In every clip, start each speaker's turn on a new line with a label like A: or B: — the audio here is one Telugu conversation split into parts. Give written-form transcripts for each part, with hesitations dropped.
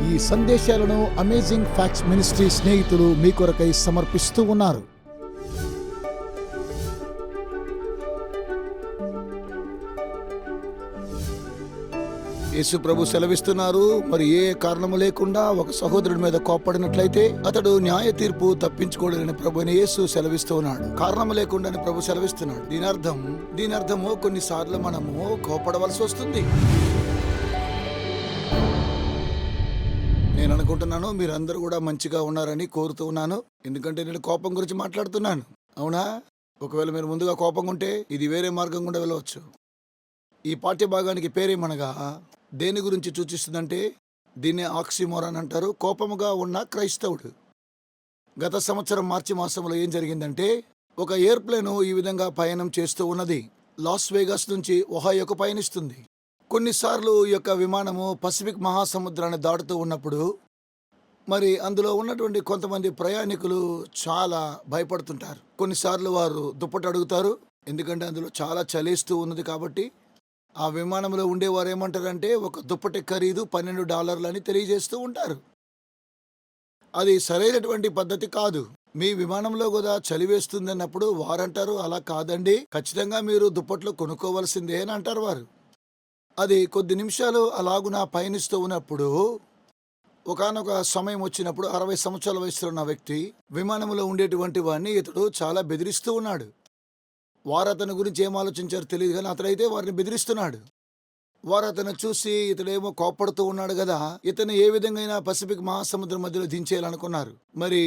A: ఈ సందేశాలను అమేజింగ్ ఫ్యాక్ట్స్ మినిస్ట్రీ స్నేహితులు మీ కొరకై సమర్పిస్తూ ఉన్నారు. యేసు ప్రభు సెలవిస్తున్నారు, మరి ఏ కారణము లేకుండా ఒక సహోదరుడి మీద కోప్పడినట్లయితే అతడు న్యాయ తీర్పు తప్పించుకోలేని ప్రభు అని యేసు సెలవిస్తూ ఉన్నాడు. కారణము లేకుండానే ప్రభు సెలవిస్తున్నాడు. దీని అర్థము కొన్నిసార్లు మనము కోపడవలసి వస్తుంది. నేను అనుకుంటున్నాను మీరందరూ కూడా మంచిగా ఉన్నారని కోరుతూ ఉన్నాను. ఎందుకంటే నేను కోపం గురించి మాట్లాడుతున్నాను. అవునా? ఒకవేళ మీరు ముందుగా కోపంగా ఉంటే ఇది వేరే మార్గం గుండా వెళ్ళవచ్చు. ఈ పాఠ్య భాగానికి పేరేమనగా దేని గురించి సూచిస్తుందంటే, దీన్ని ఆక్సిమోరాన్ అంటారు, కోపముగా ఉన్న క్రైస్తవుడు. గత సంవత్సరం మార్చి మాసంలో ఏం జరిగిందంటే, ఒక ఎయిర్ప్లేను ఈ విధంగా పయనం చేస్తూ ఉన్నది. లాస్ వేగాస్ నుంచి ఒహాయోకు పయనిస్తుంది. కొన్నిసార్లు ఈ యొక్క విమానము పసిఫిక్ మహాసముద్రాన్ని దాటుతూ ఉన్నప్పుడు మరి అందులో ఉన్నటువంటి కొంతమంది ప్రయాణికులు చాలా భయపడుతుంటారు. కొన్నిసార్లు వారు దుప్పటి అడుగుతారు, ఎందుకంటే అందులో చాలా చలేస్తూ ఉన్నది కాబట్టి. ఆ విమానంలో ఉండేవారు ఏమంటారంటే, ఒక దుప్పటి ఖరీదు $12 అని తెలియజేస్తూ ఉంటారు. అది సరైనటువంటి పద్ధతి కాదు. మీ విమానంలో కూడా చలి వేస్తుంది అన్నప్పుడు వారంటారు, అలా కాదండి, ఖచ్చితంగా మీరు దుప్పట్లు కొనుక్కోవలసిందే అని అంటారు వారు. అది కొద్ది నిమిషాలు అలాగునా పయనిస్తూ ఉన్నప్పుడు ఒకానొక సమయం వచ్చినప్పుడు 60 సంవత్సరాల వయసులో ఉన్న వ్యక్తి విమానంలో ఉండేటువంటి వాడిని ఇతడు చాలా బెదిరిస్తూ ఉన్నాడు. వారు అతని గురించి ఏం ఆలోచించారో తెలియదు, కానీ అతడైతే వారిని బెదిరిస్తున్నాడు. వారు అతను చూసి ఇతడేమో కోప్పడుతూ ఉన్నాడు కదా, ఇతను ఏ విధంగా పసిఫిక్ మహాసముద్రం మధ్యలో దించేయాలనుకున్నారు. మరి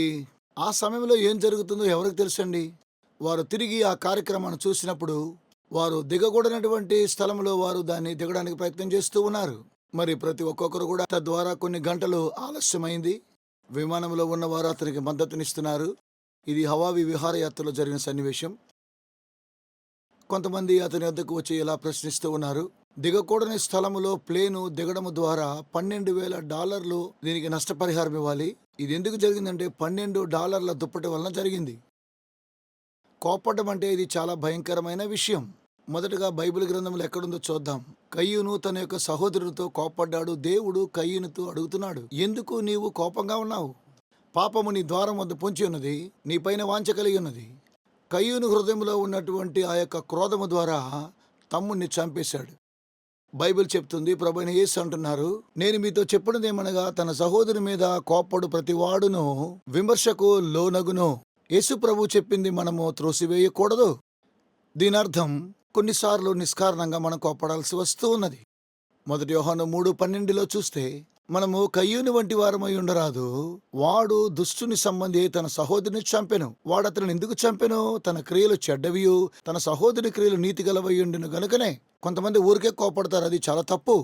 A: ఆ సమయంలో ఏం జరుగుతుందో ఎవరికి తెలుసండి. వారు తిరిగి ఆ కార్యక్రమాన్ని చూసినప్పుడు వారు దిగకూడనటువంటి స్థలంలో వారు దాన్ని దిగడానికి ప్రయత్నం చేస్తూ ఉన్నారు. మరి ప్రతి ఒక్కొక్కరు కూడా తద్వారా కొన్ని గంటలు ఆలస్యమైంది. విమానంలో ఉన్నవారు అతనికి మద్దతునిస్తున్నారు. ఇది హవావి విహారయాత్రలో జరిగిన సన్నివేశం. కొంతమంది అతని వద్దకు వచ్చి ఇలా ప్రశ్నిస్తూ ఉన్నారు, దిగకూడని స్థలములో ప్లేను దిగడము ద్వారా $12,000 దీనికి నష్టపరిహారం ఇవ్వాలి. ఇది ఎందుకు జరిగిందంటే $12 దుప్పటి వలన జరిగింది. కోపడడం అంటే ఇది చాలా భయంకరమైన విషయం. మొదటగా బైబిల్ గ్రంథంలో ఎక్కడుందో చూద్దాం. కయ్యూను తన యొక్క సహోదరుడితో కోపడ్డాడు. దేవుడు కయ్యూనుతో అడుగుతున్నాడు, ఎందుకు నీవు కోపంగా ఉన్నావు? పాపము నీ ద్వారం వద్ద పొంచి ఉన్నది, నీ పైన వాంఛ కలిగి ఉన్నది. కయ్యూను హృదయంలో ఉన్నటువంటి ఆ యొక్క క్రోధము ద్వారా తమ్ముణ్ణి చంపేశాడు. బైబిల్ చెప్తుంది, ప్రభువైన యేసు అంటున్నారు, నేను మీతో చెప్పినదేమనగా తన సహోదరు మీద కోప్పడు ప్రతివాడును విమర్శకు లోనగును. యేసు ప్రభు చెప్పింది మనము త్రోసివేయకూడదు. దీని అర్థం కొన్నిసార్లు నిష్కారణంగా మనం కోప్పడాల్సి వస్తూ ఉన్నది. 1 యోహాను 3:12 చూస్తే, మనము కయ్యూని వంటి వారమై ఉండరాదు. వాడు దుష్టుని సంబంధి తన సహోదరుని చంపెను. వాడు అతను ఎందుకు చంపెను? తన క్రియలు చెడ్డవియు, తన సహోదరుని క్రియలు నీతి గలవయ్యుండును గనుకనే. కొంతమంది ఊరికే కోపడతారు, అది చాలా తప్పు.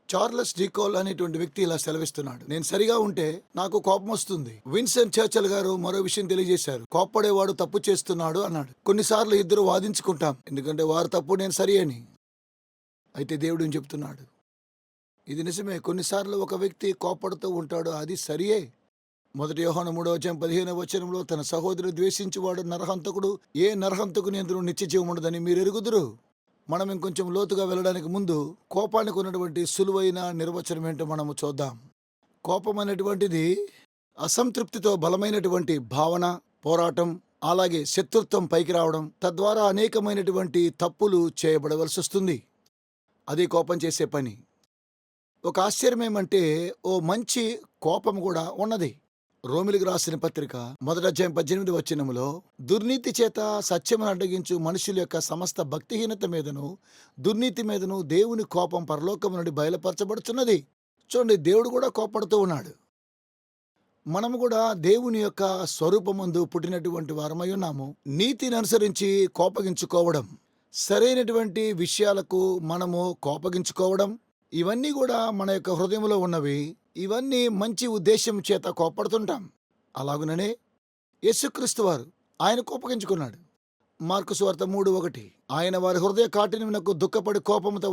A: చార్లెస్ డికోల్ అనేటువంటి వ్యక్తి ఇలా సెలవిస్తున్నాడు, నేను సరిగా ఉంటే నాకు కోపం వస్తుంది. విన్స్టన్ చర్చిల్ గారు మరో విషయం తెలియజేశారు, కోప్పడేవాడు తప్పు చేస్తున్నాడు అన్నాడు. కొన్నిసార్లు ఇద్దరు వాదించుకుంటాం, ఎందుకంటే వారు తప్పు నేను సరి అని. అయితే దేవుడు ఏం చెప్తున్నాడు? ఇది నిజమే. కొన్నిసార్లు ఒక వ్యక్తి కోపడుతూ ఉంటాడు, అది సరియే. 1 యోహాను 3:15 తన సహోదరుడు ద్వేషించువాడు నరహంతకుడు, ఏ నరహంతకుని యందు నిత్య జీవం ఉండదని మీరు ఎరుగుదురు. మనం ఇంకొంచెం లోతుగా వెళ్ళడానికి ముందు కోపానికి ఉన్నటువంటి సులువైన నిర్వచనం ఏంటో మనము చూద్దాం. కోపం అనేటువంటిది అసంతృప్తితో బలమైనటువంటి భావన, పోరాటం, అలాగే శత్రుత్వం పైకి రావడం, తద్వారా అనేకమైనటువంటి తప్పులు చేయబడవలసి వస్తుంది. అది కోపం చేసే పని. ఒక ఆశ్చర్యం ఏమంటే, ఓ మంచి కోపం కూడా ఉన్నది. రోమిలికి రాసిన పత్రిక 1:18 దుర్నీతి చేత సత్యమును అడ్డగించు మనుషుల యొక్క సమస్త భక్తిహీనత మీదను దుర్నీతి మీదను దేవుని కోపం పరలోకము నుండి బయలుపరచబడుచున్నది. చూడండి, దేవుడు కూడా కోపడుతూ ఉన్నాడు. మనము కూడా దేవుని యొక్క స్వరూపమందు పుట్టినటువంటి వారమై ఉన్నాము. నీతిని అనుసరించి కోపగించుకోవడం, సరైనటువంటి విషయాలకు మనము కోపగించుకోవడం, ఇవన్నీ కూడా మన యొక్క హృదయంలో ఉన్నవి. ఇవన్నీ మంచి ఉద్దేశం చేత కోపడుతుంటాం. అలాగుననే యేసుక్రీస్తు వారు ఆయన కోపగించుకున్నాడు. మార్కు సువార్త 3:1 ఆయన వారి హృదయ కాఠిన్యమునకు దుఃఖపడి కోపముతో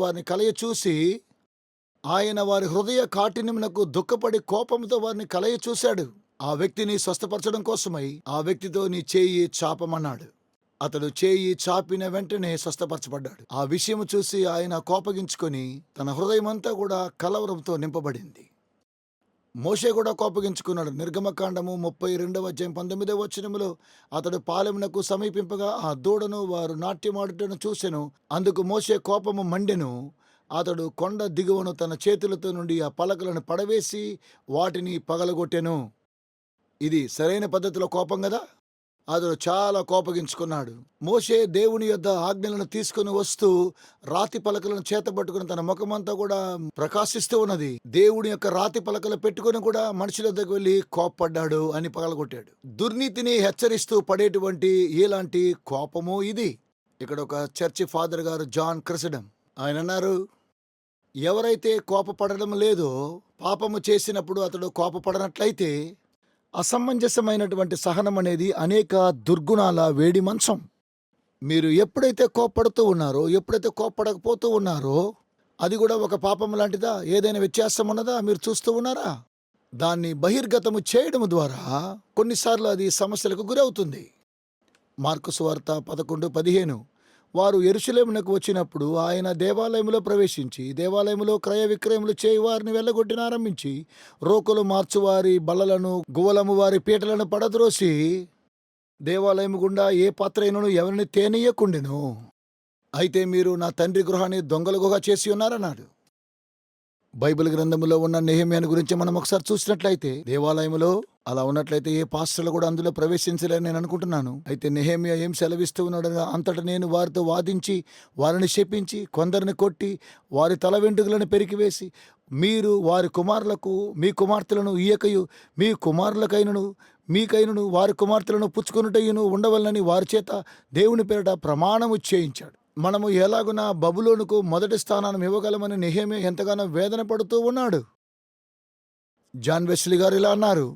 A: వారిని కలయ చూశాడు. ఆ వ్యక్తిని స్వస్థపరచడం కోసమై ఆ వ్యక్తితో నీ చేయి చాపమన్నాడు. అతడు చేయి చాపిన వెంటనే స్వస్థపరచబడ్డాడు. ఆ విషయం చూసి ఆయన కోపగించుకొని తన హృదయమంతా కూడా కలవరంతో నింపబడింది. మోషే కూడా కోపగించుకున్నాడు. నిర్గమకాండము 32వ అధ్యాయం 19వ వచనములో అతడు పాలెమునకు సమీపింపగా ఆ దూడను వారు నాట్యమాడుటను చూసెను. అందుకు మోషే కోపము మండెను. అతడు కొండ దిగువను తన చేతులతో నుండి ఆ పలకలను పడవేసి వాటిని పగలగొట్టెను. ఇది సరైన పద్ధతిలో కోపం కదా. అతడు చాలా కోపగించుకున్నాడు. మోషే దేవుని యొద్ద ఆజ్ఞలను తీసుకుని వస్తూ రాతి పలకలను చేతబట్టుకుని తన ముఖమంతా కూడా ప్రకాశిస్తూ ఉన్నది. దేవుని యొక్క రాతి పలకలు పెట్టుకుని కూడా మనుషుల దగ్గరికి వెళ్ళి కోప్పడ్డాడు అని పగలగొట్టాడు. దుర్నీతిని హెచ్చరిస్తూ పడేటువంటి ఎలాంటి కోపము ఇది. ఇక్కడ ఒక చర్చి ఫాదర్ గారు జాన్ క్రిసడమ్ ఆయన అన్నారు, ఎవరైతే కోపపడడం లేదో పాపము చేసినప్పుడు అతడు కోపపడనట్లయితే అసమంజసమైనటువంటి సహనం అనేది అనేక దుర్గుణాల వేడి మంచం. మీరు ఎప్పుడైతే కోప్పడుతూ ఉన్నారో, ఎప్పుడైతే కోప్పడకపోతూ ఉన్నారో అది కూడా ఒక పాపం లాంటిదా? ఏదైనా వ్యత్యాసం ఉన్నదా? మీరు చూస్తూ ఉన్నారా? దాన్ని బహిర్గతము చేయడం ద్వారా కొన్నిసార్లు అది సమస్యలకు గురవుతుంది. మార్కు సువార్త 11:15 వారు యెరూషలేమునకు వచ్చినప్పుడు ఆయన దేవాలయములో ప్రవేశించి దేవాలయములో క్రయ విక్రయములు చేయి వారిని వెళ్ళగొట్టినారంభించి రోకలు మార్చువారి బల్లలను గువ్వలము వారి పీటలను పడద్రోసి దేవాలయము గుండా ఏ పాత్రైనను ఎవరిని తేనీయకుండెను. అయితే మీరు నా తండ్రి గృహాన్ని దొంగల గుహ చేసి ఉన్నారన్నాడు. బైబిల్ గ్రంథములో ఉన్న నెహెమ్యాను గురించి మనం ఒకసారి చూసినట్లయితే దేవాలయములో అలా ఉన్నట్లయితే ఏ పాస్టర్లు కూడా అందులో ప్రవేశించలేని నేను అనుకుంటున్నాను. అయితే నెహెమ్యా ఏం సెలవిస్తూ ఉన్నాడనగా, అంతటా నేను వారితో వాదించి వారిని శపించి కొందరిని కొట్టి వారి తల వెంట్రుకలను పెరికివేసి మీరు వారి కుమారులకు మీ కుమార్తెలను ఇయ్యకయు మీ కుమారులకైనను మీకైనను వారి కుమార్తెలను పుచ్చుకొనుటయును ఉండవలనని వారి చేత దేవుని పేరిట ప్రమాణము చేయించాడు. మనము ఎలాగున బబులోనుకు మొదటి స్థానాన్ని ఇవ్వగలమని నెహెమ్యా ఎంతగానో వేదన పడుతూ ఉన్నాడు. జాన్ వెస్లీ గారు ఇలా అన్నారు,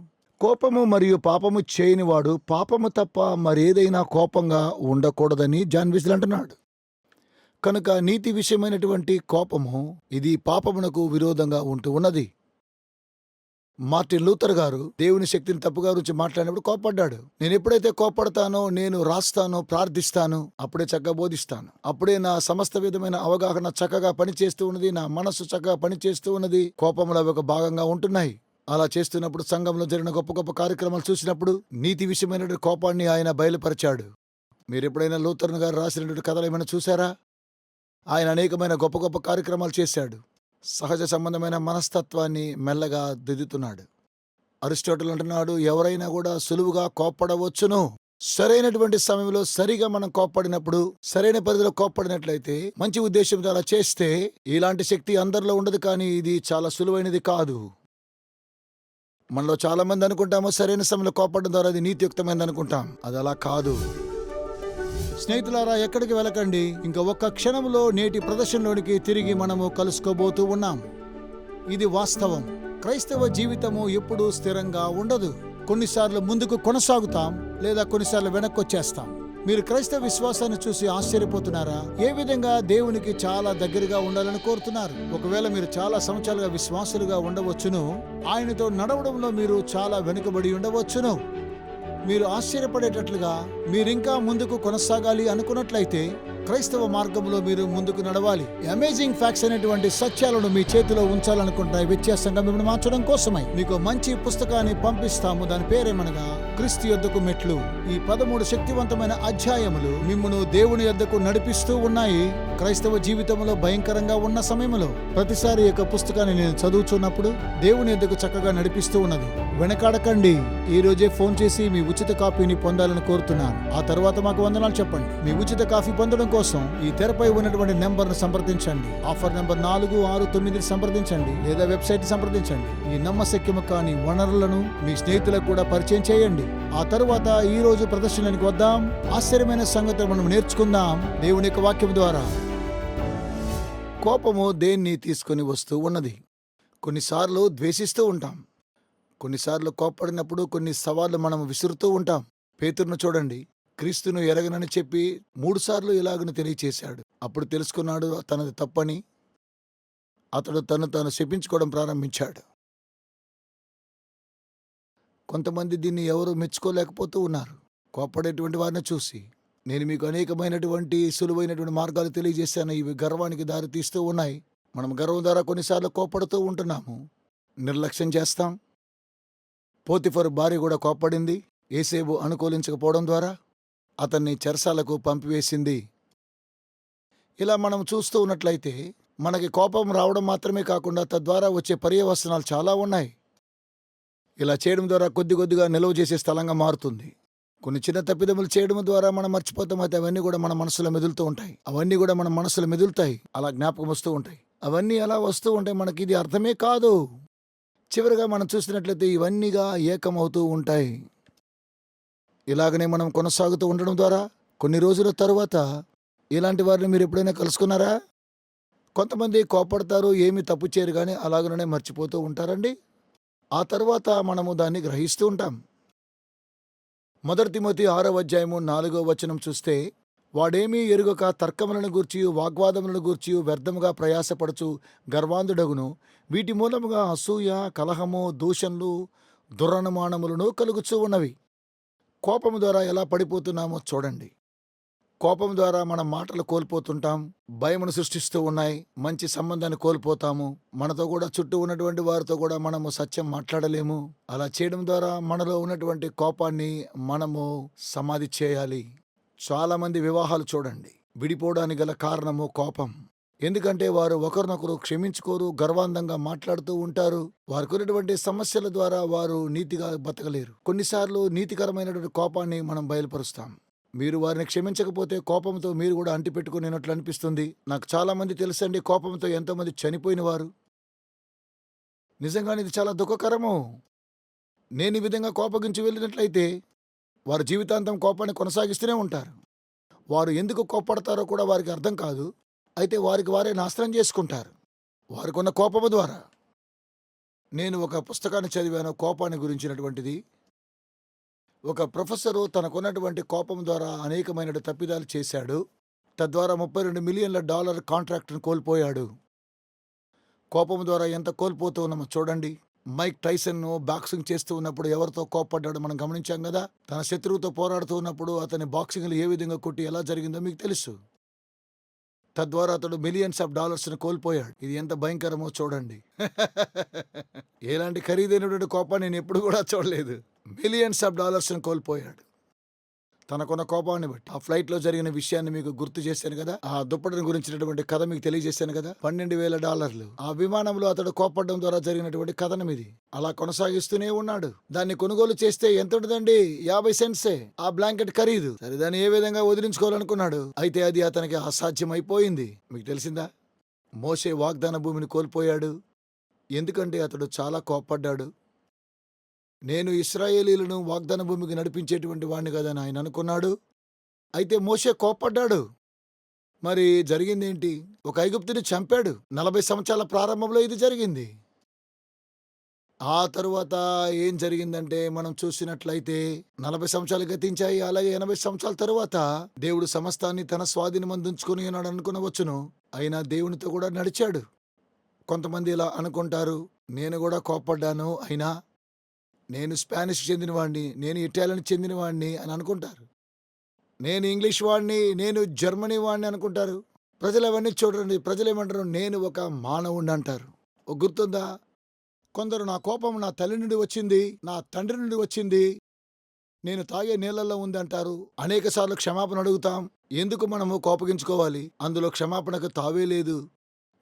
A: కోపము మరియు పాపము చేయనివాడు పాపము తప్ప మరేదైనా కోపంగా ఉండకూడదని జాన్ వెస్లీ అంటున్నాడు. కనుక నీతి విషయమైనటువంటి కోపము ఇది పాపమునకు విరోధంగా ఉంటూ ఉన్నది. మార్టిన్ లూథర్ గారు దేవుని శక్తిని తప్పుగా గురించి మాట్లాడినప్పుడు కోపడ్డాడు. నేను ఎప్పుడైతే కోపడతానో, నేను రాస్తానో, ప్రార్థిస్తాను, అప్పుడే చక్కగా బోధిస్తాను. అప్పుడే నా సమస్త విధమైన అవగాహన చక్కగా పనిచేస్తూ ఉన్నది, నా మనస్సు చక్కగా పనిచేస్తూ ఉన్నది. కోపములు అవి ఒక భాగంగా ఉంటున్నాయి. అలా చేస్తున్నప్పుడు సంఘంలో జరిగిన గొప్ప గొప్ప కార్యక్రమాలు చూసినప్పుడు నీతి విషయమైనటువంటి కోపాన్ని ఆయన బయలుపరిచాడు. మీరు ఎప్పుడైనా లూథరన్ గారు రాసినటువంటి కథలు ఏమైనా చూసారా? ఆయన అనేకమైన గొప్ప గొప్ప కార్యక్రమాలు చేశాడు. సహజ సంబంధమైన మనస్తత్వాన్ని మెల్లగా దిద్దుతున్నాడు. అరిస్టాటిల్ అంటున్నాడు, ఎవరైనా కూడా సులువుగా కోప్పడవచ్చును. సరైనటువంటి సమయంలో సరిగా మనం కోప్పడినప్పుడు, సరైన పరిధిలో కోప్పడినట్లయితే, మంచి ఉద్దేశంతో అలా చేస్తే ఇలాంటి శక్తి అందరిలో ఉండదు. కానీ ఇది చాలా సులువైనది కాదు. మనలో చాలా మంది అనుకుంటాము సరైన సమయంలో కోప్పడడం ద్వారా అది నీతియుక్తమైనది అనుకుంటాం. అది అలా కాదు. స్నేహితులారా, ఎక్కడికి వెళ్ళకండి. ఇంకా ఒక్క క్షణంలో నేటి ప్రదర్శనలోనికి తిరిగి మనము కలుసుకోబోతూ ఉన్నాం. ఇది వాస్తవం. క్రైస్తవ జీవితము ఎప్పుడూ స్థిరంగా ఉండదు. కొన్నిసార్లు ముందుకు కొనసాగుతాం, లేదా కొన్నిసార్లు వెనక్కి వచ్చేస్తాం. మీరు క్రైస్తవ విశ్వాసాన్ని చూసి ఆశ్చర్యపోతున్నారా? ఏ విధంగా దేవునికి చాలా దగ్గరగా ఉండాలని కోరుతున్నారు? ఒకవేళ మీరు చాలా సంవత్సరాలుగా విశ్వాసులుగా ఉండవచ్చును. ఆయనతో నడవడంలో మీరు చాలా వెనుకబడి ఉండవచ్చును. మీరు ఆశ్చర్యపడేటట్లుగా మీరింకా ముందుకు కొనసాగాలి అనుకున్నట్లయితే క్రైస్తవ మార్గంలో మీరు ముందుకు నడవాలి. అమేజింగ్ ఫ్యాక్ట్స్ అనేటువంటి సత్యాలను మీ చేతిలో ఉంచాలనుకుంటున్న వ్యత్యాసంగా మిమ్మల్ని మార్చడం కోసమై మీకు మంచి పుస్తకాన్ని పంపిస్తాము. దాని పేరేమనగా క్రీస్తు యొద్దకు మెట్లు. ఈ 13 శక్తివంతమైన అధ్యాయములు మిమ్మును దేవుని యొద్దకు నడిపిస్తూ ఉన్నాయి. క్రైస్తవ జీవితంలో భయంకరంగా ఉన్న సమయంలో ప్రతిసారి యొక్క పుస్తకాన్ని నేను చదువుతున్నప్పుడు దేవుని యొద్దకు చక్కగా నడిపిస్తూ ఉన్నది. వెనకాడకండి. ఈ రోజే ఫోన్ చేసి మీ ఉచిత కాపీని పొందాలని కోరుతున్నాను. ఆ తర్వాత మాకు వందనాలు చెప్పండి. మీ ఉచిత కాపీ పొందడం కోసం ఈ తెరపై ఉన్నటువంటి నెంబర్ను సంప్రదించండి. ఆఫర్ నెంబర్ 469 సంప్రదించండి, లేదా వెబ్సైట్ సంప్రదించండి. ఈ నమ్మశక్యము కాని వనరులను మీ స్నేహితులకు కూడా పరిచయం చేయండి. ఆ తరువాత ఈ రోజు ప్రదర్శనకి వద్దాం. ఆశ్చర్యమైన సంగతులు మనం నేర్చుకుందాం దేవుని యొక్క వాక్యం ద్వారా. కోపము దేన్ని తీసుకొని వస్తూ ఉన్నది. కొన్నిసార్లు ద్వేషిస్తూ ఉంటాం. కొన్నిసార్లు కోప్పడినప్పుడు కొన్ని సవాళ్లు మనం విసురుతూ ఉంటాం. పేతురును చూడండి, క్రీస్తును ఎరగనని చెప్పి 3 సార్లు ఇలాగను తెలియచేశాడు. అప్పుడు తెలుసుకున్నాడు తనది తప్పని. అతడు తాను శపించుకోవడం ప్రారంభించాడు. కొంతమంది దీన్ని ఎవరు మెచ్చుకోలేకపోతూ ఉన్నారు. కోప్పడేటువంటి వారిని చూసి నేను మీకు అనేకమైనటువంటి సులువైనటువంటి మార్గాలు తెలియజేశాను. ఇవి గర్వానికి దారి తీస్తూ ఉన్నాయి. మనం గర్వం ద్వారా కొన్నిసార్లు కోప్పడుతూ ఉంటున్నాము, నిర్లక్ష్యం చేస్తాం. పోతిఫరు భార్య కూడా కోప్పడింది. యోసేపు అనుకూలించకపోవడం ద్వారా అతన్ని చెరసాలకు పంపివేసింది. ఇలా మనం చూస్తూ ఉన్నట్లయితే మనకి కోపం రావడం మాత్రమే కాకుండా తద్వారా వచ్చే పర్యవసనాలు చాలా ఉన్నాయి. ఇలా చేయడం ద్వారా కొద్ది కొద్దిగా నిలువ చేసే స్థలంగా మారుతుంది. కొన్ని చిన్న తప్పిదములు చేయడం ద్వారా మనం మర్చిపోతాం. అయితే అవన్నీ కూడా మన మనసులో మెదులుతూ ఉంటాయి. అలా జ్ఞాపకం వస్తూ ఉంటాయి. అవన్నీ అలా వస్తూ ఉంటాయి. మనకి ఇది అర్థమే కాదు. చివరిగా మనం చూసినట్లయితే ఇవన్నీగా ఏకమవుతూ ఉంటాయి. ఇలాగనే మనం కొనసాగుతూ ఉండడం ద్వారా కొన్ని రోజుల తరువాత ఇలాంటి వారిని మీరు ఎప్పుడైనా కలుసుకున్నారా? కొంతమంది కోపడతారు, ఏమీ తప్పు చేయరు, కానీ అలాగనే మర్చిపోతూ ఉంటారండి. ఆ తర్వాత మనము దాన్ని గ్రహిస్తూ ఉంటాం. 1 తిమోతి 6వ అధ్యాయము 4వ వచనం చూస్తే, వాడేమీ ఎరుగక తర్కములను గూర్చి వాగ్వాదములను గూర్చి వ్యర్థముగా ప్రయాసపడుచు గర్వాంధుడగును. వీటి మూలముగా అసూయ, కలహము, దూషణలు, దురనుమానములను కలుగుచూ ఉన్నవి. కోపము ద్వారా ఎలా పడిపోతున్నామో చూడండి. కోపం ద్వారా మన మాటలు కోల్పోతుంటాం. భయమును సృష్టిస్తూ ఉన్నాయి. మంచి సంబంధాన్ని కోల్పోతాము. మనతో కూడా చుట్టూ ఉన్నటువంటి వారితో కూడా మనము సత్యం మాట్లాడలేము. అలా చేయడం ద్వారా మనలో ఉన్నటువంటి కోపాన్ని మనము సమాధి చేయాలి. చాలామంది వివాహాలు చూడండి, విడిపోవడానికి గల కారణము కోపం. ఎందుకంటే వారు ఒకరినొకరు క్షమించుకోరు, గర్వాంధంగా మాట్లాడుతూ ఉంటారు. వారికి ఉన్నటువంటి సమస్యల ద్వారా వారు నీతిగా బతకలేరు. కొన్నిసార్లు నీతికరమైనటువంటి కోపాన్ని మనం బయలుపరుస్తాం. మీరు వారిని క్షమించకపోతే కోపంతో మీరు కూడా అంటిపెట్టుకునేనట్లు అనిపిస్తుంది. నాకు చాలామంది తెలుసండి, కోపంతో ఎంతోమంది చనిపోయిన వారు. నిజంగానే ఇది చాలా దుఃఖకరము. నేను ఈ విధంగా కోపగించి వెళ్ళినట్లయితే వారు జీవితాంతం కోపాన్ని కొనసాగిస్తూనే ఉంటారు. వారు ఎందుకు కోప్పడతారో కూడా వారికి అర్థం కాదు. అయితే వారికి వారే నాశనం చేసుకుంటారు వారికున్న కోపము ద్వారా. నేను ఒక పుస్తకాన్ని చదివాను కోపాన్ని గురించినటువంటిది. ఒక ప్రొఫెసరు తనకున్నటువంటి కోపం ద్వారా అనేకమైన తప్పిదాలు చేశాడు. తద్వారా $32 మిలియన్ల కాంట్రాక్ట్ను కోల్పోయాడు. కోపం ద్వారా ఎంత కోల్పోతూ ఉన్నామో చూడండి. మైక్ టైసన్ బాక్సింగ్ చేస్తూ ఉన్నప్పుడు ఎవరితో కోప్పడ్డాడో మనం గమనించాం కదా. తన శత్రువుతో పోరాడుతూ ఉన్నప్పుడు అతని బాక్సింగ్లు ఏ విధంగా కొట్టి ఎలా జరిగిందో మీకు తెలుసు. తద్వారా అతడు మిలియన్స్ ఆఫ్ డాలర్స్ను కోల్పోయాడు. ఇది ఎంత భయంకరమో చూడండి. ఎలాంటి ఖరీదైనటువంటి కోపాన్ని నేను ఎప్పుడు కూడా చూడలేదు. మిలియన్స్ ఆఫ్ డాలర్స్ను కోల్పోయాడు తనకున్న కోపాన్ని బట్టి. ఆ ఫ్లైట్లో జరిగిన విషయాన్ని మీకు గుర్తు చేశాను కదా. ఆ దుప్పటిని గురించినటువంటి కథ మీకు తెలియజేశాను కదా. $12,000 ఆ విమానంలో అతడు కోపడడం ద్వారా జరిగినటువంటి కథనం ఇది. అలా కొనసాగిస్తూనే ఉన్నాడు. దాన్ని కొనుగోలు చేస్తే ఎంత ఉంటుందండి? 50 సెంట్సే ఆ బ్లాంకెట్ ఖరీదు. సరే, దాన్ని ఏ విధంగా వదిలించుకోవాలనుకున్నాడు. అయితే అది అతనికి అసాధ్యం అయిపోయింది. మీకు తెలిసిందా? మోషే వాగ్దాన భూమిని కోల్పోయాడు. ఎందుకంటే అతడు చాలా కోపడ్డాడు. నేను ఇశ్రాయేలీలను వాగ్దాన భూమికి నడిపించేటువంటి వాడిని కదా అని ఆయన అనుకున్నాడు. అయితే మోషే కోప్పడ్డాడు. మరి జరిగిందేంటి? ఒక ఐగుప్తుని చంపాడు. 40 సంవత్సరాల ప్రారంభంలో ఇది జరిగింది. ఆ తరువాత ఏం జరిగిందంటే మనం చూసినట్లయితే 40 సంవత్సరాలు గతించాయి. అలాగే 80 సంవత్సరాల తరువాత దేవుడు సమస్తాన్ని తన స్వాధీనమందుంచుకుని ఉన్నాడు అనుకునవచ్చును. అయినా దేవునితో కూడా నడిచాడు. కొంతమంది ఇలా అనుకుంటారు, నేను కూడా కోప్పడ్డాను, అయినా నేను స్పానిష్ చెందినవాడిని, నేను ఇటాలియన్ చెందినవాడిని అని అనుకుంటారు. నేను ఇంగ్లీష్ వాడిని, నేను జర్మనీ వాడిని అనుకుంటారు. ప్రజలు అవన్నీ చూడండి. ప్రజలు ఏమంటారు? నేను ఒక మానవుడిని అంటారు. గుర్తుందా? కొందరు నా కోపం నా తల్లి నుండి వచ్చింది, నా తండ్రి నుండి వచ్చింది, నేను తాగే నీళ్ళల్లో ఉంది అంటారు. అనేక సార్లు క్షమాపణ అడుగుతాం. ఎందుకు మనము కోపగించుకోవాలి? అందులో క్షమాపణకు తావే లేదు.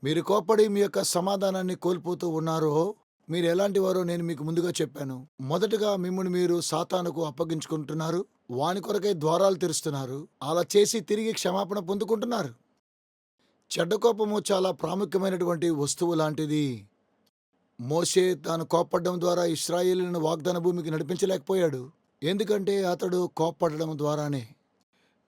A: మీరు కోప్పడి మీ యొక్క సమాధానాన్ని కోల్పోతూ ఉన్నారో మీరు ఎలాంటి వారో నేను మీకు ముందుగా చెప్పాను. మొదటగా మిమ్మల్ని మీరు సాతానుకు అప్పగించుకుంటున్నారు. వాని కొరకై ద్వారాలు తెరుస్తున్నారు. అలా చేసి తిరిగి క్షమాపణ పొందుకుంటున్నారు. చెడ్డ కోపము చాలా ప్రాముఖ్యమైనటువంటి వస్తువు లాంటిది. మోషే తాను కోప్పడడం ద్వారా ఇశ్రాయేలును వాగ్దాన భూమికి నడిపించలేకపోయాడు. ఎందుకంటే అతడు కోప్పడడం ద్వారానే.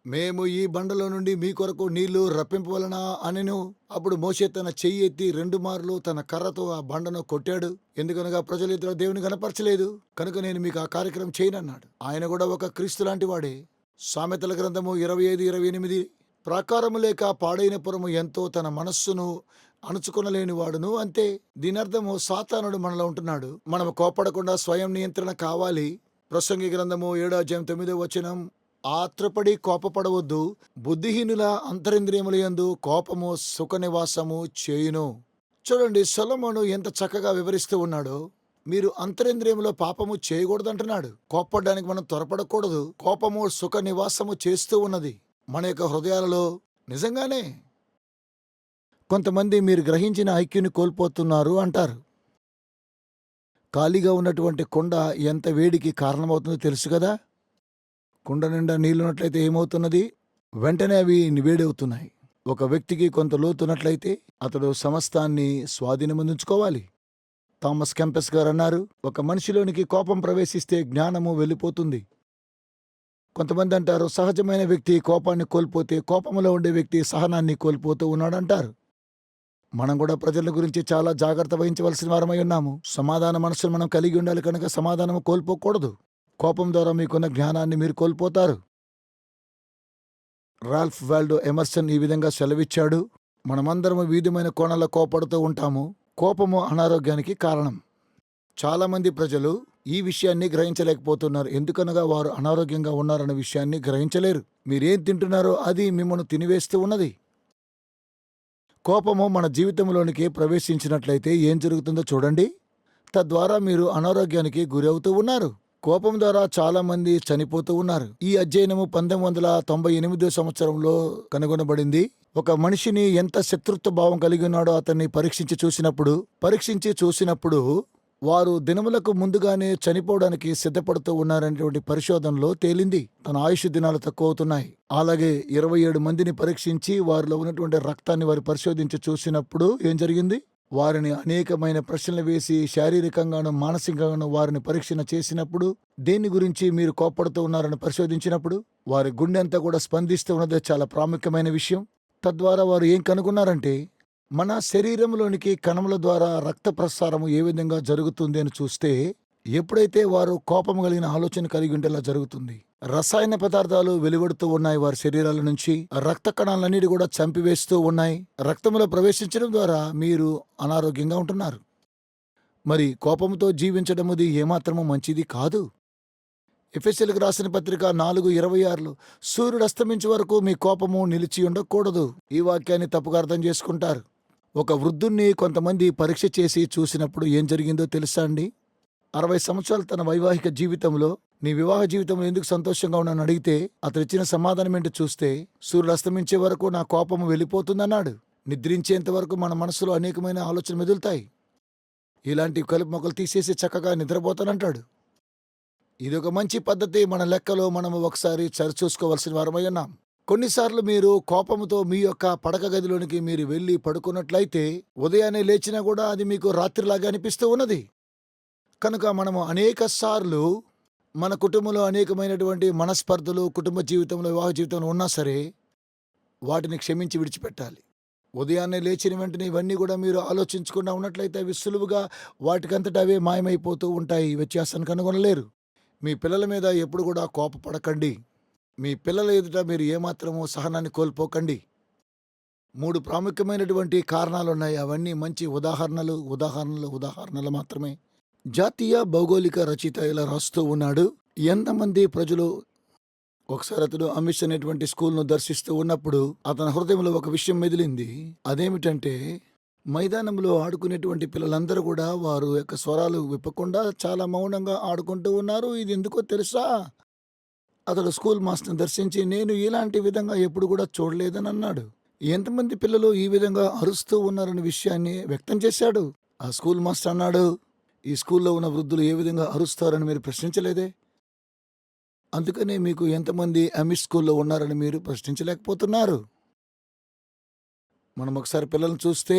A: మేము ఈ బండలో నుండి మీ కొరకు నీళ్లు రప్పింపవలనా అనెను. అప్పుడు మోషే తన చెయ్యి ఎత్తి 2 మార్లు తన కర్రతో ఆ బండను కొట్టాడు. ఎందుకనగా ప్రజలు ఇతర దేవుని కనపరచలేదు కనుక నేను మీకు ఆ కార్యక్రమం చేయనన్నాడు. ఆయన కూడా ఒక క్రీస్తు లాంటి వాడే. సామెతల గ్రంథము 25:28 ప్రాకారము లేక పాడైన పురము ఎంతో తన మనస్సును అణుచుకొనలేని వాడును అంతే. దీని అర్థము సాతానుడు మనలో ఉంటున్నాడు. మనము కోపడకుండా స్వయం నియంత్రణ కావాలి. ప్రసంగి గ్రంథము 7:9 ఆత్రపడి కోపపడవద్దు. బుద్ధిహీనుల అంతరింద్రియములయందు కోపము సుఖ నివాసము చేయును. చూడండి, సొలొమోను ఎంత చక్కగా వివరిస్తూ ఉన్నాడో మీరు అంతరింద్రియంలో పాపము చేయకూడదంటున్నాడు. కోప్పడ్డానికి మనం త్వరపడకూడదు. కోపము సుఖ నివాసము చేస్తూ ఉన్నది మన యొక్క హృదయాలలో. నిజంగానే కొంతమంది మీరు గ్రహించిన ఐక్యుని కోల్పోతున్నారు అంటారు. ఖాళీగా ఉన్నటువంటి కుండ ఎంత వేడికి కారణమవుతుందో తెలుసు కదా. కుండ నిండా నీళ్ళున్నట్లయితే ఏమవుతున్నది? వెంటనే అవి వేడవుతున్నాయి. ఒక వ్యక్తికి కొంత లోతున్నట్లయితే అతడు సమస్తాన్ని స్వాధీనమందించుకోవాలి. థామస్ కెంపస్ గారు అన్నారు, ఒక మనిషిలోనికి కోపం ప్రవేశిస్తే జ్ఞానము వెళ్ళిపోతుంది. కొంతమంది అంటారు, సహజమైన వ్యక్తి కోపాన్ని కోల్పోతే కోపంలో ఉండే వ్యక్తి సహనాన్ని కోల్పోతూ ఉన్నాడంటారు. మనం కూడా ప్రజల గురించి చాలా జాగ్రత్త వహించవలసిన వారమై ఉన్నాము. సమాధాన మనసును మనం కలిగి ఉండాలి కనుక సమాధానము కోల్పోకూడదు. కోపం ద్వారా మీకున్న జ్ఞానాన్ని మీరు కోల్పోతారు. రాల్ఫ్ వాల్డో ఎమర్సన్ ఈ విధంగా సెలవిచ్చాడు, మనమందరము వివిధమైన కోణాల్లో కోపడుతూ ఉంటాము. కోపము అనారోగ్యానికి కారణం. చాలామంది ప్రజలు ఈ విషయాన్ని గ్రహించలేకపోతున్నారు. ఎందుకనగా వారు అనారోగ్యంగా ఉన్నారన్న విషయాన్ని గ్రహించలేరు. మీరేం తింటున్నారో అది మిమ్మల్ని తినివేస్తూ ఉన్నది. కోపము మన జీవితంలోనికి ప్రవేశించినట్లయితే ఏం జరుగుతుందో చూడండి. తద్వారా మీరు అనారోగ్యానికి గురవుతూ ఉన్నారు. కోపం ద్వారా చాలా మంది చనిపోతూ ఉన్నారు. ఈ అధ్యయనము 1998 సంవత్సరంలో కనుగొనబడింది. ఒక మనిషిని ఎంత శత్రుత్వ భావం కలిగి ఉన్నాడో అతన్ని పరీక్షించి చూసినప్పుడు వారు దినములకు ముందుగానే చనిపోవడానికి సిద్ధపడుతూ ఉన్నారనేటువంటి పరిశోధనలో తేలింది. తన ఆయుష్ దినాలు తక్కువ అవుతున్నాయి. అలాగే 27 మందిని పరీక్షించి వారిలో ఉన్నటువంటి రక్తాన్ని వారు పరిశోధించి చూసినప్పుడు ఏం జరిగింది? వారిని అనేకమైన ప్రశ్నలు వేసి శారీరకంగాను మానసికంగాను వారిని పరీక్షణ చేసినప్పుడు, దేని గురించి మీరు కోప్పడుతూ ఉన్నారని పరిశోధించినప్పుడు వారి గుండె అంతా కూడా స్పందిస్తూ ఉన్నదే చాలా ప్రాముఖ్యమైన విషయం. తద్వారా వారు ఏం కనుగొన్నారంటే, మన శరీరంలోనికి కణముల ద్వారా రక్త ప్రసారము ఏ విధంగా జరుగుతుంది అని చూస్తే, ఎప్పుడైతే వారు కోపం కలిగిన ఆలోచన కలిగి ఉండేలా జరుగుతుంది. రసాయన పదార్థాలు వెలువడుతూ ఉన్నాయి వారి శరీరాల నుంచి. రక్త కణాలన్నిటి కూడా చంపివేస్తూ ఉన్నాయి. రక్తంలో ప్రవేశించడం ద్వారా మీరు అనారోగ్యంగా ఉంటున్నారు. మరి కోపంతో జీవించడం అది ఏమాత్రము మంచిది కాదు. ఎఫెసీయులకు రాసిన పత్రిక 4:26 సూర్యుడు అస్తమించే వరకు మీ కోపము నిలిచి ఉండకూడదు. ఈ వాక్యాన్ని తప్పుగా అర్థం చేసుకుంటారు. ఒక వృద్ధుణ్ణి కొంతమంది పరీక్ష చేసి చూసినప్పుడు ఏం జరిగిందో తెలుసా అండి? 60 సంవత్సరాలు తన వైవాహిక జీవితంలో, నీ వివాహ జీవితంలో ఎందుకు సంతోషంగా ఉన్నానని అడిగితే అతను ఇచ్చిన సమాధానం ఏంటో చూస్తే, సూర్యుడు అస్తమించే వరకు నా కోపము వెళ్ళిపోతుందన్నాడు. నిద్రించేంత వరకు మన మనసులో అనేకమైన ఆలోచనలు మెదులుతాయి. ఇలాంటి కలుపు మొక్కలు తీసేసి చక్కగా నిద్రపోతానంటాడు. ఇదొక మంచి పద్ధతి. మన లెక్కలో మనము ఒకసారి సరిచూసుకోవాల్సిన వారమై ఉన్నాం. కొన్నిసార్లు మీరు కోపముతో మీ యొక్క పడక గదిలోనికి మీరు వెళ్ళి పడుకున్నట్లయితే ఉదయాన్నే లేచినా కూడా అది మీకు రాత్రిలాగా అనిపిస్తూ ఉన్నది. కనుక మనము అనేక సార్లు మన కుటుంబంలో అనేకమైనటువంటి మనస్పర్ధలు కుటుంబ జీవితంలో, వివాహ జీవితంలో ఉన్నా సరే వాటిని క్షమించి విడిచిపెట్టాలి. ఉదయాన్నే లేచిన వెంటనే ఇవన్నీ కూడా మీరు ఆలోచించకుండా ఉన్నట్లయితే అవి సులువుగా వాటికంతటా అవే మాయమైపోతూ ఉంటాయి. వ్యత్యాసాన్ని కనుగొనలేరు. మీ పిల్లల మీద ఎప్పుడు కూడా కోపపడకండి. మీ పిల్లల ఎదుట మీరు ఏమాత్రమూ సహనాన్ని కోల్పోకండి. 3 ప్రాముఖ్యమైనటువంటి కారణాలున్నాయి. అవన్నీ మంచి ఉదాహరణలు మాత్రమే. జాతీయ భౌగోళిక రచయిత ఇలా రాస్తూ ఉన్నాడు, ఎంతమంది ప్రజలు ఒకసారి అతడు అమిష్ అనేటువంటి స్కూల్ను దర్శిస్తూ ఉన్నప్పుడు అతని హృదయంలో ఒక విషయం మెదిలింది. అదేమిటంటే, మైదానంలో ఆడుకునేటువంటి పిల్లలందరూ కూడా వారు యొక్క స్వరాలు విప్పకుండా చాలా మౌనంగా ఆడుకుంటూ ఉన్నారు. ఇది ఎందుకో తెలుసా? అతడు స్కూల్ మాస్టర్ని దర్శించి, నేను ఇలాంటి విధంగా ఎప్పుడు కూడా చూడలేదని అన్నాడు. ఎంతమంది పిల్లలు ఈ విధంగా అరుస్తూ ఉన్నారనే విషయాన్ని వ్యక్తం చేశాడు. ఆ స్కూల్ మాస్టర్ అన్నాడు, ఈ స్కూల్లో ఉన్న వృద్ధులు ఏ విధంగా అరుస్తారని మీరు ప్రశ్నించలేదే. అందుకనే మీకు ఎంతమంది అమిష్ స్కూల్లో ఉన్నారని మీరు ప్రశ్నించలేకపోతున్నారు. మనం ఒకసారి పిల్లల్ని చూస్తే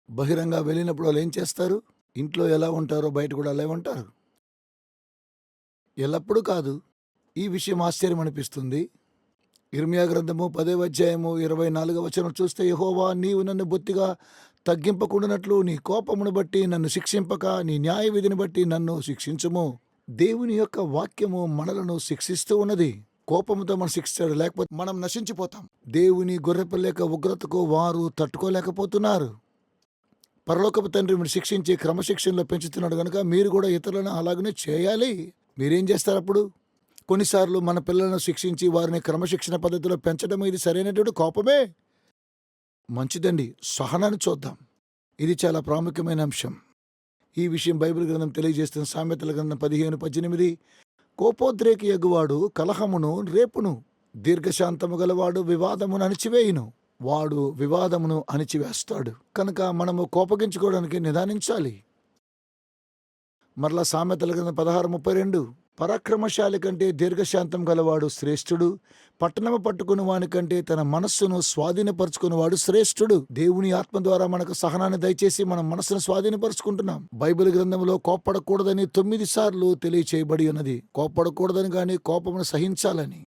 A: బహిరంగ వెళ్ళినప్పుడు వాళ్ళు ఏం చేస్తారు? ఇంట్లో ఎలా ఉంటారో బయట కూడా అలా ఉంటారు. ఎల్లప్పుడూ కాదు. ఈ విషయం ఆశ్చర్యం అనిపిస్తుంది. ఇర్మియా గ్రంథము 10వ అధ్యాయము 24వ వచనం చూస్తే, యెహోవా నీవు నన్ను బొత్తిగా తగ్గింపకుండానట్లు నీ కోపమును బట్టి నన్ను శిక్షింపక నీ న్యాయ విధిని బట్టి నన్ను శిక్షించుము. దేవుని యొక్క వాక్యము మనలను శిక్షిస్తూ ఉన్నది. కోపంతో మనం శిక్షిస్తాడు, లేకపోతే మనం నశించిపోతాం. దేవుని గొర్రెపిల్ల యొక్క ఉగ్రతకు వారు తట్టుకోలేకపోతున్నారు. పరలోకపు తండ్రి మీరు శిక్షించి క్రమశిక్షణలో పెంచుతున్నాడు కనుక మీరు కూడా ఇతరులను అలాగనే చేయాలి. మీరేం చేస్తారు అప్పుడు? కొన్నిసార్లు మన పిల్లలను శిక్షించి వారిని క్రమశిక్షణ పద్ధతిలో పెంచడం ఇది సరైనటువంటి కోపమే. మంచిదండి, సహనాన్ని చూద్దాం. ఇది చాలా ప్రాముఖ్యమైన అంశం. ఈ విషయం బైబిల్ గ్రంథం తెలియజేస్తున్న సామెతల గ్రంథం 15:18. కోపోద్రేకి ఎగువాడు కలహమును రేపును, దీర్ఘశాంతము గలవాడు వివాదమును అణిచివేయును. వాడు వివాదమును అణిచివేస్తాడు. కనుక మనము కోపగించుకోవడానికి నిదానించాలి. మరలా సామెతల గ్రంథం 16:32. పరాక్రమశాలి కంటే దీర్ఘశాంతం గలవాడు శ్రేష్ఠుడు, పట్టణము పట్టుకుని వాని కంటే తన మనస్సును స్వాధీనపరుచుకునేవాడు శ్రేష్ఠుడు. దేవుని ఆత్మ ద్వారా మనకు సహనాన్ని దయచేసి మనం మనస్సును స్వాధీనపరుచుకుంటున్నాం. బైబిల్ గ్రంథంలో కోప్పడకూడదని 9 సార్లు తెలియచేయబడి ఉన్నది. కోప్పడకూడదని గాని కోపమును సహించాలని.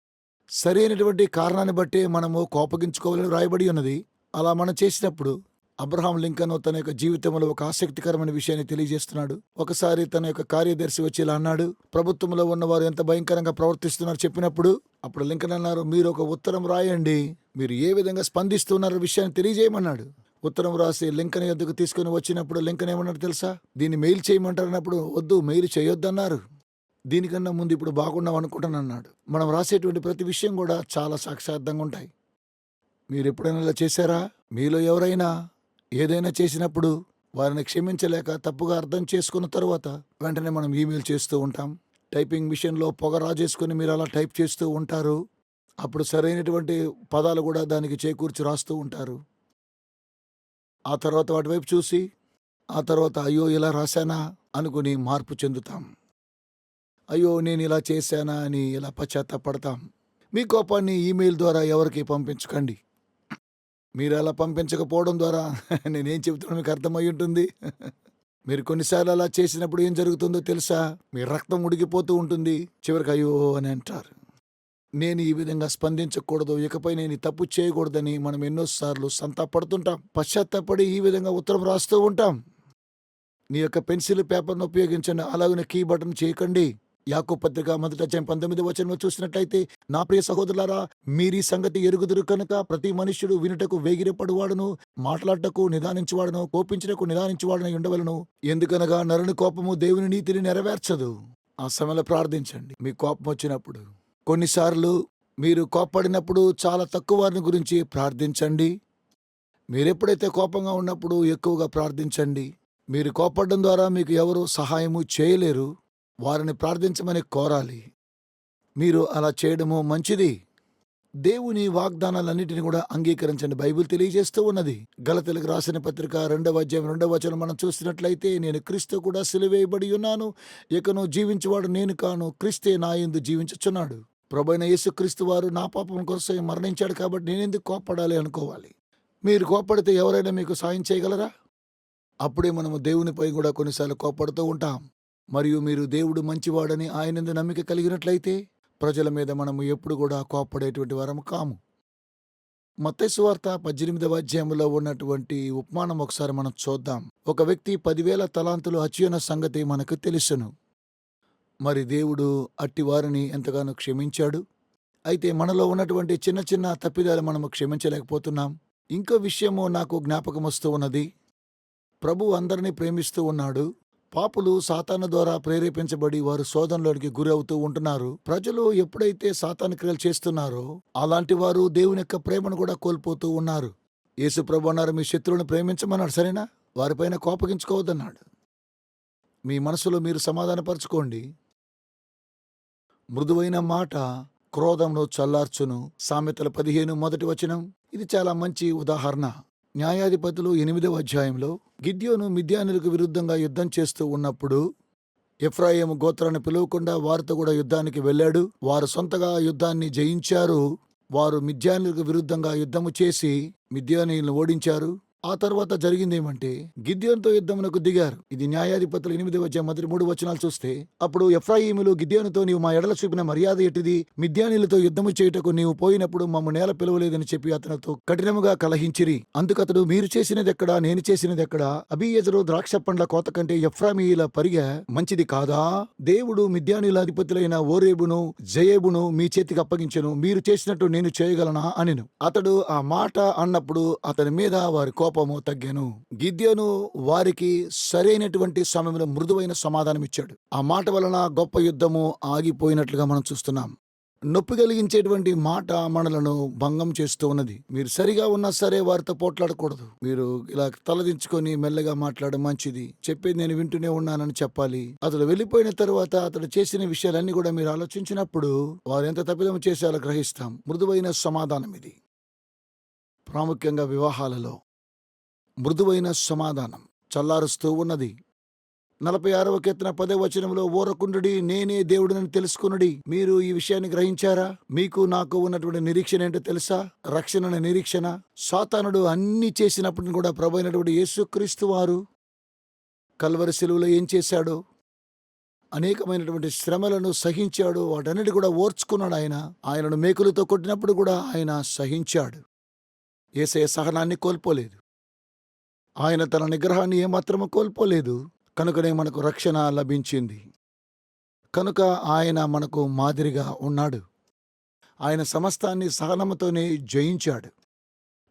A: సరైనటువంటి కారణాన్ని బట్టే మనము కోపగించుకోవాలని రాయబడి ఉన్నది. అలా మనం చేసినప్పుడు అబ్రహాం లింకన్ తన యొక్క జీవితంలో ఒక ఆసక్తికరమైన విషయాన్ని తెలియజేస్తున్నాడు. ఒకసారి తన యొక్క కార్యదర్శి వచ్చి ఇలా అన్నాడు, ప్రభుత్వంలో ఉన్నవారు ఎంత భయంకరంగా ప్రవర్తిస్తున్నారు చెప్పినప్పుడు అప్పుడు లింకన్ అన్నారు, మీరు ఒక ఉత్తరం రాయండి, మీరు ఏ విధంగా స్పందిస్తున్నారో విషయాన్ని తెలియజేయమన్నాడు. ఉత్తరం రాసి లింకన్ యొద్దకు తీసుకుని వచ్చినప్పుడు లింకన్ ఏమన్నాడు తెలుసా? దీన్ని మెయిల్ చేయమంటారు అన్నప్పుడు వద్దు, మెయిల్ చేయొద్దన్నారు. దీనికన్నా ముందు ఇప్పుడు బాగున్నాం అనుకుంటాను అన్నాడు. మనం రాసేటువంటి ప్రతి విషయం కూడా చాలా సాక్షార్థంగా ఉంటాయి. మీరు ఎప్పుడైనా ఇలా చేశారా? మీలో ఎవరైనా ఏదైనా చేసినప్పుడు వారిని క్షమించలేక తప్పుగా అర్థం చేసుకున్న తర్వాత వెంటనే మనం ఈమెయిల్ చేస్తూ ఉంటాం. టైపింగ్ మిషన్లో పొగ రాజేసుకుని మీరు అలా టైప్ చేస్తూ ఉంటారు. అప్పుడు సరైనటువంటి పదాలు కూడా దానికి చేకూర్చి రాస్తూ ఉంటారు. ఆ తర్వాత వాటి వైపు చూసి ఆ తర్వాత అయ్యో ఇలా రాశానా అనుకుని మార్పు చెందుతాం. అయ్యో నేను ఇలా చేశానా అని ఇలా పశ్చాత్తాపడతాం. మీ కోపాన్ని ఈమెయిల్ ద్వారా ఎవరికి పంపించకండి. మీరు అలా పంపించకపోవడం ద్వారా నేనేం చెబుతున్నా మీకు అర్థమై ఉంటుంది. మీరు కొన్నిసార్లు అలా చేసినప్పుడు ఏం జరుగుతుందో తెలుసా? మీ రక్తం ఉడికిపోతూ ఉంటుంది. చివరికి అయ్యో అని అంటారు. నేను ఈ విధంగా స్పందించకూడదు, ఇకపై నేను ఈ తప్పు చేయకూడదని మనం ఎన్నోసార్లు సంతాపడుతుంటాం. పశ్చాత్తాపడి ఈ విధంగా ఉత్తరం రాస్తూ ఉంటాం. నీ యొక్క పెన్సిల్ పేపర్ను ఉపయోగించండి, అలాగనే కీ బటన్ చేయకండి. యాకోబు పత్రిక 1:19 చూసినట్లయితే, నా ప్రియ సహోదరులారా, మీరీ సంగతి ఎరుగుదురు కనుక ప్రతి మనుష్యుడు వినుటకు వేగిరపడువాడును, మాట్లాడటకు నిదానించువాడును, కోపించుటకు నిదానించువాడును ఉండవలను. ఎందుకనగా నరుని కోపము దేవుని నీతిని నెరవేర్చదు. ఆ సమయంలో ప్రార్థించండి. మీ కోపం వచ్చినప్పుడు కొన్నిసార్లు మీరు కోప్పడినప్పుడు చాలా తక్కువ వారిని గురించి ప్రార్థించండి. మీరెప్పుడైతే కోపంగా ఉన్నప్పుడు ఎక్కువగా ప్రార్థించండి. మీరు కోపడడం ద్వారా మీకు ఎవరు సహాయము చేయలేరు. వారిని ప్రార్థించమని కోరాలి. మీరు అలా చేయడము మంచిది. దేవుని వాగ్దానాలన్నిటిని కూడా అంగీకరించండి. బైబిల్ తెలియజేస్తూ ఉన్నది. గలతీయులకు రాసిన పత్రిక 2:2 మనం చూసినట్లయితే, నేను క్రీస్తు కూడా సిలువేయబడి ఉన్నాను, ఇకను జీవించువాడు నేను కాను, క్రీస్తే నా యందు జీవించుచున్నాడు. ప్రభువైన యేసుక్రీస్తు వారు నా పాపం కోసం మరణించాడు కాబట్టి నేనెందుకు కోప్పడాలి అనుకోవాలి. మీరు కోప్పడితే ఎవరైనా మీకు సాయం చేయగలరా? అప్పుడే మనము దేవునిపై కూడా కొన్నిసార్లు కోప్పడుతూ ఉంటాం. మరియు మీరు దేవుడు మంచివాడని ఆయనందు నమ్మిక కలిగినట్లయితే ప్రజల మీద మనము ఎప్పుడు కూడా కోప్పడేటువంటి వారము కాము. మత్తయి సువార్త 18 ఉన్నటువంటి ఉపమానం ఒకసారి మనం చూద్దాం. ఒక వ్యక్తి 10,000 తలాంతులు అచ్చియున్న సంగతి మనకు తెలుసును. మరి దేవుడు అట్టి వారిని ఎంతగానో క్షమించాడు. అయితే మనలో ఉన్నటువంటి చిన్న చిన్న తప్పిదాలు మనము క్షమించలేకపోతున్నాం. ఇంకో విషయము నాకు జ్ఞాపకం వస్తూ ఉన్నది. ప్రభు అందరినీ ప్రేమిస్తూ ఉన్నాడు. పాపులు సాతాను ద్వారా ప్రేరేపించబడి వారు శోధనలోనికి గురి అవుతూ ఉంటున్నారు. ప్రజలు ఎప్పుడైతే సాతాను క్రియలు చేస్తున్నారో అలాంటి వారు దేవుని యొక్క ప్రేమను కూడా కోల్పోతూ ఉన్నారు. యేసు ప్రభు అన్నారు, మీ శత్రువులను ప్రేమించమన్నాడు, సరేనా? వారిపైన కోపగించుకోవద్దన్నాడు. మీ మనసులో మీరు సమాధానపరచుకోండి. మృదువైన మాట క్రోధంను చల్లార్చును. సామెతల 15:1 ఇది చాలా మంచి ఉదాహరణ. న్యాయాధిపతులు 8 గిద్యోను మిద్యానీయులకు విరుద్ధంగా యుద్ధం చేస్తూ ఉన్నప్పుడు ఎఫ్రాయిము గోత్రాన్ని పిలువకుండా వారితో కూడా యుద్ధానికి వెళ్ళాడు. వారు సొంతగా యుద్ధాన్ని జయించారు. వారు మిద్యానీయులకు విరుద్ధంగా యుద్ధము చేసి మిద్యానీయులను ఓడించారు. ఆ తర్వాత జరిగిందేమంటే గిద్యోనుతో యుద్ధమునకు దిగారు. ఇది న్యాయాధిపతులు 8:3 చూస్తే, అప్పుడు ఎఫ్రాయిములు గిద్యోనుతో, నీవు మా ఎడల చూపిన మర్యాద ఎట్టిది? మిద్యానీయులతో యుద్ధము చేయుటకు నీవు పోయినప్పుడు మమ్ము నేల పిలవలేదని చెప్పి అతనితో కఠినముగా కలహించిరి. అందుకతడు, మీరు చేసినదెక్కడా, నేను చేసినదెక్కడా? అబీయెజెరు ద్రాక్ష పండ్ల కోత కంటే ఎఫ్రాయిమీయుల పరిగె మంచిది కాదా? దేవుడు మిద్యానీయుల అధిపతులైన ఓరేబును జయేబును మీ చేతికి అప్పగించెను, మీరు చేసినట్టు నేను చేయగలనా అనెను. అతడు ఆ మాట అన్నప్పుడు అతని మీద వారి కోపము తగ్గెను. గిద్యోను వారికి సరైనటువంటి సమయంలో మృదువైన సమాధానం ఇచ్చాడు. ఆ మాట వలన గొప్ప యుద్ధము ఆగిపోయినట్లుగా మనం చూస్తున్నాం. నొప్పి కలిగించేటువంటి మాట మనలను భంగం చేస్తూ ఉన్నది. మీరు సరిగా ఉన్నా సరే వారితో పోట్లాడకూడదు. మీరు ఇలా తలదించుకొని మెల్లగా మాట్లాడడం మంచిది. చెప్పేది నేను వింటూనే ఉన్నానని చెప్పాలి. అతడు వెళ్ళిపోయిన తర్వాత అతడు చేసిన విషయాలన్నీ కూడా మీరు ఆలోచించినప్పుడు వారు ఎంత తప్పిదం చేశారో గ్రహిస్తాం. మృదువైన సమాధానం ఇది. ప్రాముఖ్యంగా వివాహాలలో మృదువైన సమాధానం చల్లారుస్తూ ఉన్నది. 46వ కీర్తన 10వ వచనంలో ఊరకుండుడి, నేనే దేవుడిని తెలుసుకునుడి. మీరు ఈ విషయాన్ని గ్రహించారా? మీకు నాకు ఉన్నటువంటి నిరీక్షణ ఏంటో తెలుసా? రక్షణ నిరీక్షణ. సాతానుడు అన్ని చేసినప్పుడు కూడా ప్రభు అయినటువంటి యేసుక్రీస్తు వారు కల్వరి శిలువలో ఏం చేశాడు? అనేకమైనటువంటి శ్రమలను సహించాడు. వాటన్నిటి కూడా ఓర్చుకున్నాడు. ఆయనను మేకులతో కొట్టినప్పుడు కూడా ఆయన సహించాడు. యేసయ్య సహనాన్ని కోల్పోలేదు. ఆయన తన నిగ్రహాన్ని ఏమాత్రము కోల్పోలేదు. కనుకనే మనకు రక్షణ లభించింది. కనుక ఆయన మనకు మాదిరిగా ఉన్నాడు. ఆయన సమస్తాన్ని సహనముతోనే జయించాడు.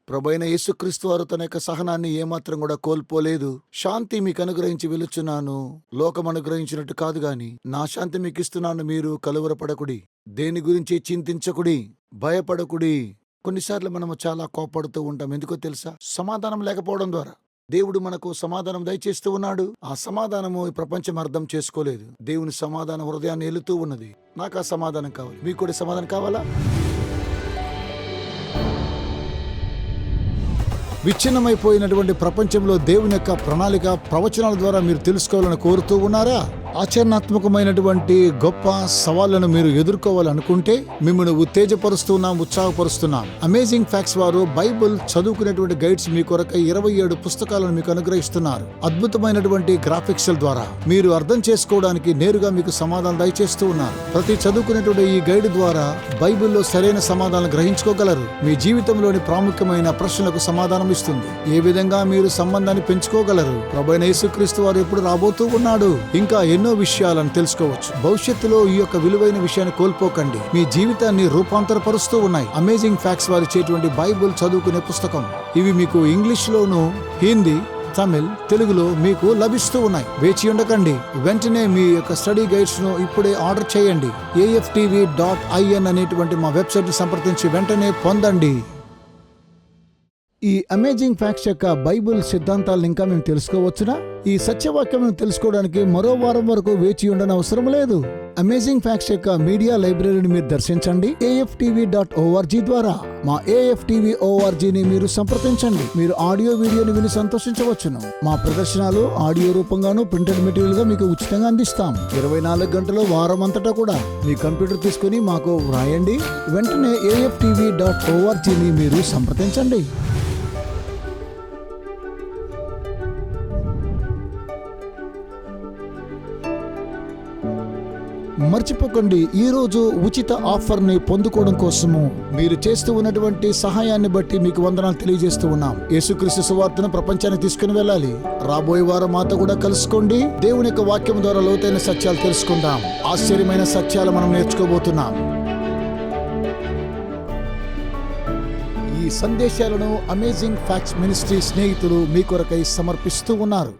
A: ప్రభువైన యేసుక్రీస్తు వారు తన యొక్క సహనాన్ని ఏమాత్రం కూడా కోల్పోలేదు. శాంతి మీకు అనుగ్రహించి వెలుచున్నాను, లోకం అనుగ్రహించినట్టు కాదు గాని నా శాంతి మీకు ఇస్తున్నాను, మీరు కలవరపడకుడి, దేని గురించి చింతించకుడి, భయపడకుడి. కొన్నిసార్లు మనము చాలా కోపడుతూ ఉంటాం. ఎందుకో తెలుసా? సమాధానం లేకపోవడం ద్వారా. దేవుడు మనకు సమాధానం దయచేస్తూ ఉన్నాడు. ఆ సమాధానము ఈ ప్రపంచం అర్థం చేసుకోలేదు. దేవుని సమాధానం హృదయాన్ని ఏలుతూ ఉన్నది. నాకు ఆ సమాధానం కావాలి. మీకు కూడా సమాధానం కావాలా? విచ్ఛిన్నమైపోయినటువంటి ప్రపంచంలో దేవుని యొక్క ప్రణాళిక ప్రవచనాల ద్వారా మీరు తెలుసుకోవాలని కోరుతూ ఉన్నారా? ఆచరణాత్మకమైనటువంటి గొప్ప సవాళ్లను మీరు ఎదుర్కోవాలనుకుంటే మిమ్మల్ని ఉత్తేజపరుస్తున్నాం, ఉత్సాహపరుస్తున్నాం. అమేజింగ్ ఫ్యాక్ట్స్ వారు బైబిల్ చదువుకునేటువంటి గైడ్స్ మీ కొరకై 27 పుస్తకాలను మీకు అనుగ్రహిస్తున్నారు. అద్భుతమైనటువంటి గ్రాఫిక్స్ ద్వారా మీరు అర్థం చేసుకోవడానికి నేరుగా మీకు సమాధానం దయచేస్తూ ఉన్నారు. ప్రతి చదువుకునేటువంటి ఈ గైడ్ ద్వారా బైబిల్లో సరైన సమాధానం గ్రహించుకోగలరు. మీ జీవితంలోని ప్రాముఖ్యమైన ప్రశ్నలకు సమాధానం ఇస్తుంది. ఏ విధంగా మీరు సంబంధాన్ని పెంచుకోగలరు? ప్రభువైన యేసుక్రీస్తు వారు ఎప్పుడు రాబోతూ ఉన్నాడు? ఇంకా ఎన్నో విషయాలను తెలుసుకోవచ్చు. భవిష్యత్తులో ఈ యొక్క విలువైన విషయాన్ని కోల్పోకండి. మీ జీవితాన్ని రూపాంతరపరుస్తూ ఉన్నాయి అమేజింగ్ ఫ్యాక్ట్స్ వారు ఇచ్చేటువంటి బైబిల్ చదువుకునే పుస్తకం. ఇవి మీకు ఇంగ్లీష్ లోను, హిందీ, తమిళ్, తెలుగులో మీకు లభిస్తూ ఉన్నాయి. వేచి ఉండకండి. వెంటనే మీ యొక్క స్టడీ గైడ్స్ ను ఇప్పుడే ఆర్డర్ చేయండి. AFTV.in అనేటువంటి మా వెబ్సైట్ ని సంప్రదించి వెంటనే పొందండి. ఈ అమేజింగ్ ఫ్యాక్ట్స్ యొక్క బైబిల్ సిద్ధాంతాలను ఇంకా మేము తెలుసుకోవచ్చునా? ఈ సత్యవాక్యం తెలుసుకోవడానికి మరో వారం వరకు వేచి ఉండని అవసరం లేదు. అమేజింగ్ ఫ్యాక్ట్స్ యొక్క మీడియా లైబ్రరీని మీరు దర్శించండి. AFTV.org ద్వారా మా AFTV.org ని మీరు సంప్రదించండి. మీరు ఆడియో వీడియోని విని సంతోషించవచ్చును. మా ప్రదర్శనలు ఆడియో రూపంగాను ప్రింటెడ్ మెటీరియల్ గా మీకు ఉచితంగా అందిస్తాం. 24 గంటలు వారం అంతటా కూడా మీ కంప్యూటర్ తీసుకుని మాకు వ్రాయండి. వెంటనే AFTV.org ని మీరు సంప్రదించండి. మర్చిపోకండి, ఈ రోజు ఉచిత ఆఫర్ ని పొందుకోవడం కోసము మీరు చేస్తూ ఉన్నటువంటి సహాయాన్ని బట్టి మీకు వందనాలు తెలియజేస్తూ ఉన్నాం. యేసుక్రీస్తు సువార్తను ప్రపంచానికి తీసుకుని వెళ్ళాలి. రాబోయే వారం మాతో కూడా కలుసుకోండి. దేవుని యొక్క వాక్యం ద్వారా లోతైన సత్యాలు తెలుసుకుందాం. ఆశ్చర్యమైన సత్యాలు మనం నేర్చుకోబోతున్నాం. ఈ సందేశాలను అమేజింగ్ ఫ్యాక్ట్స్ మినిస్ట్రీ స్నేహితులు మీ కొరకై సమర్పిస్తూ ఉన్నారు.